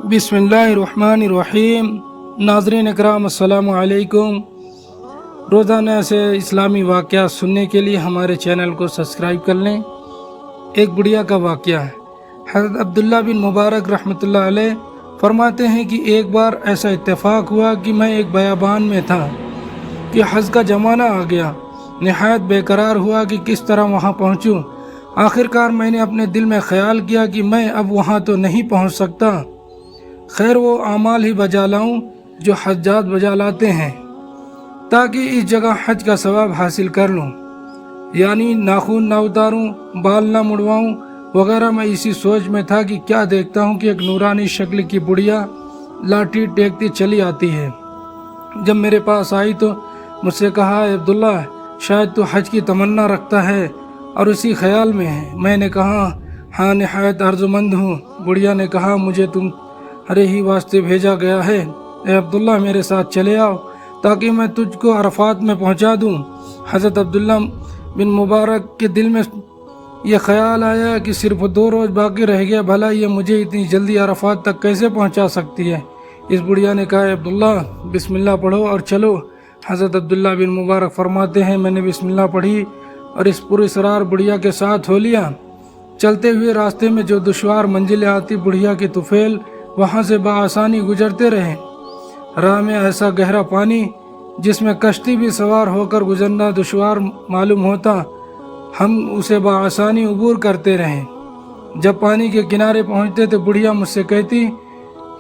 बिस्मिल्लाहिर्रहमानिर्रहीम। नाज़रीन इकराम अस्सलामु अलैकुम। रोज़ाना ऐसे इस्लामी वाक़या सुनने के लिए हमारे चैनल को सब्सक्राइब कर लें। एक बुढ़िया का वाक़या है। हज़रत अब्दुल्ला बिन मुबारक रहमतुल्लाह अलैह फरमाते हैं कि एक बार ऐसा इत्तेफाक हुआ कि मैं एक बयाबान में था कि हज का ज़माना आ गया। नहायत बेकरार हुआ कि किस तरह वहाँ पहुँचूँ। आखिरकार मैंने अपने दिल में ख़याल किया कि मैं अब वहाँ तो नहीं पहुँच सकता, खैर वो आमाल ही बजा लाऊं जो हज्जात बजा लाते हैं, ताकि इस जगह हज का सवाब हासिल कर लूं, यानी नाखून ना उतारूं, बाल ना मुड़वाऊं वगैरह। मैं इसी सोच में था कि क्या देखता हूं कि एक नूरानी शक्ल की बुढ़िया लाठी टेकती चली आती है। जब मेरे पास आई तो मुझसे कहा, अब्दुल्ला, शायद तो हज की तमन्ना रखता है और उसी ख्याल में है। मैंने कहा, हाँ, नहायत अर्जुमंद हूँ। बुढ़िया ने कहा, मुझे तुम अरे ही वास्ते भेजा गया है। ए अब्दुल्ला, मेरे साथ चले आओ ताकि मैं तुझको अरफात में पहुंचा दूं। हज़रत अब्दुल्ला बिन मुबारक के दिल में ये ख्याल आया कि सिर्फ 2 रोज़ बाकी रह गया, भला ये मुझे इतनी जल्दी अरफात तक कैसे पहुंचा सकती है। इस बुढ़िया ने कहा, अब्दुल्ला, बिस्मिल्लाह पढ़ो और चलो। हज़रत अब्दुल्ला बिन मुबारक फरमाते हैं, मैंने बिस्मिल्लाह पढ़ी और इस पुरस्रार बुढ़िया के साथ हो लिया। चलते हुए रास्ते में जो दुश्वार मंजिलें आती, बुढ़िया की तुफेल वहाँ से बआसानी गुजरते रहे। राह में ऐसा गहरा पानी जिसमें कश्ती भी सवार होकर गुजरना दुश्वार मालूम होता, हम उसे बआसानी अबूर करते रहे। जब पानी के किनारे पहुँचते तो बुढ़िया मुझसे कहती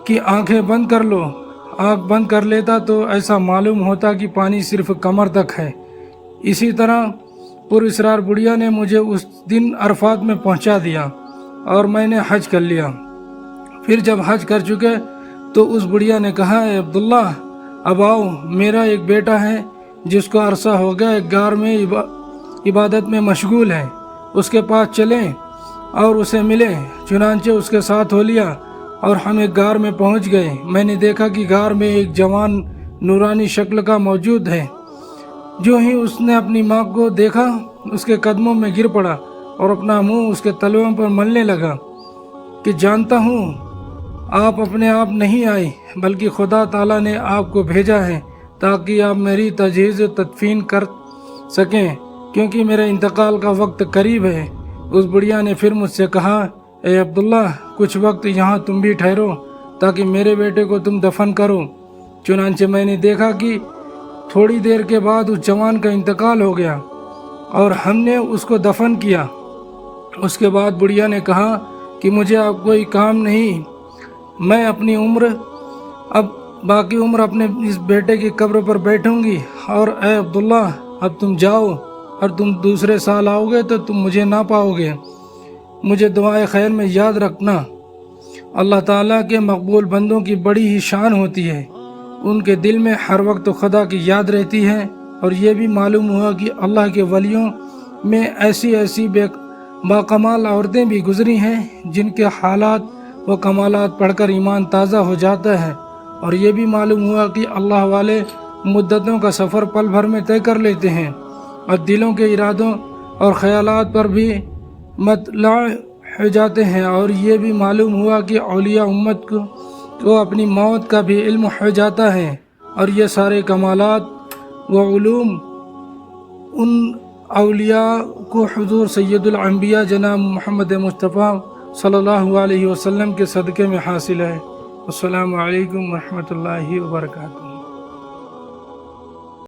कि आंखें बंद कर लो। आँख बंद कर लेता तो ऐसा मालूम होता कि पानी सिर्फ कमर तक है। इसी तरह पुरस्रार बुढ़िया ने मुझे उस दिन अरफात में पहुँचा दिया और मैंने हज कर लिया। फिर जब हज कर चुके तो उस बुढ़िया ने कहा, अब्दुल्ला, अब आओ, मेरा एक बेटा है जिसको अरसा हो गया एक गार में इबादत में मशगूल है, उसके पास चलें और उसे मिलें। चुनांचे उसके साथ हो लिया और हम एक गार में पहुंच गए। मैंने देखा कि गार में एक जवान नूरानी शक्ल का मौजूद है। जो ही उसने अपनी माँ को देखा, उसके कदमों में गिर पड़ा और अपना मुंह उसके तलवों पर मलने लगा कि जानता हूँ आप अपने आप नहीं आई, बल्कि खुदा ताला ने आपको भेजा है ताकि आप मेरी तजहीज़ तदफीन कर सकें, क्योंकि मेरे इंतकाल का वक्त करीब है। उस बुढ़िया ने फिर मुझसे कहा, ए अब्दुल्ला, कुछ वक्त यहाँ तुम भी ठहरो ताकि मेरे बेटे को तुम दफन करो। चुनांचे मैंने देखा कि थोड़ी देर के बाद उस जवान का इंतकाल हो गया और हमने उसको दफन किया। उसके बाद बुढ़िया ने कहा कि मुझे अब कोई काम नहीं, मैं अपनी उम्र अब बाकी उम्र अपने इस बेटे की कब्र पर बैठूंगी। और ए अब्दुल्ला, अब तुम जाओ और तुम दूसरे साल आओगे तो तुम मुझे ना पाओगे। मुझे दुआए खैर में याद रखना। अल्लाह ताला के मकबूल बंदों की बड़ी ही शान होती है, उनके दिल में हर वक्त खुदा की याद रहती है। और ये भी मालूम हुआ कि अल्लाह के वलियों में ऐसी ऐसी बाकमाल औरतें भी गुजरी हैं जिनके हालात व कमालात पढ़कर ईमान ताज़ा हो जाता है। और ये भी मालूम हुआ कि अल्लाह वाले मुद्दतों का सफ़र पल भर में तय कर लेते हैं और दिलों के इरादों और ख़यालात पर भी मतला हो जाते हैं। और ये भी मालूम हुआ कि औलिया उम्मत को अपनी मौत का भी इल्म हो जाता है। और ये सारे कमालात व उलूम उन औलिया को हुज़ूर सैयदुल अंबिया जनाब मोहम्मद मुस्तफ़ा सल्लल्लाहु अलैहि वसल्लम के सदक़े में हासिल है। अस्सलामु अलैकुम व रहमतुल्लाहि व बरकातुहू।